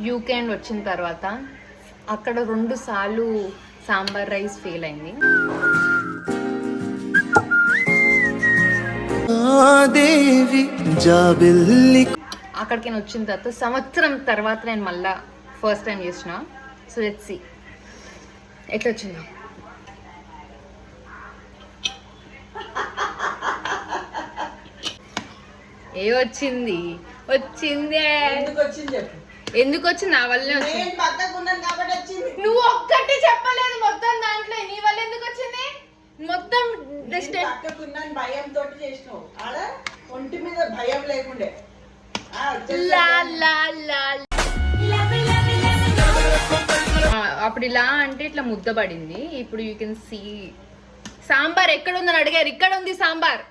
UK and వచ్చిన తర్వాత అక్కడ 2 సార్లు సాంబార్ రైస్ ఫెయిల్ అయింది. అక్కడికి నేను వచ్చిన తర్వాత సంవత్సరం తర్వాత నేను మళ్ళా ఫస్ట్ టైం చేసిన. సో లెట్స్ సీ ఎట్లా వచ్చిందో. ఏ వచ్చింది ఎందుకు వచ్చింది? నా వల్లే వచ్చింది. నువ్వు ఒక్కటి చెప్పలేదు మొత్తం దాంట్లో, నీ వల్ల ఎందుకు వచ్చింది? మొత్తం భయంతో చేసినావు, ఒంటి మీద భయం లేకుండే. అప్పుడు ఇలా అంటే ఇట్లా ముద్ద పడింది. ఇప్పుడు యూ కెన్ సీ సాంబార్ ఎక్కడ ఉందని అడిగారు. ఇక్కడ ఉంది సాంబార్.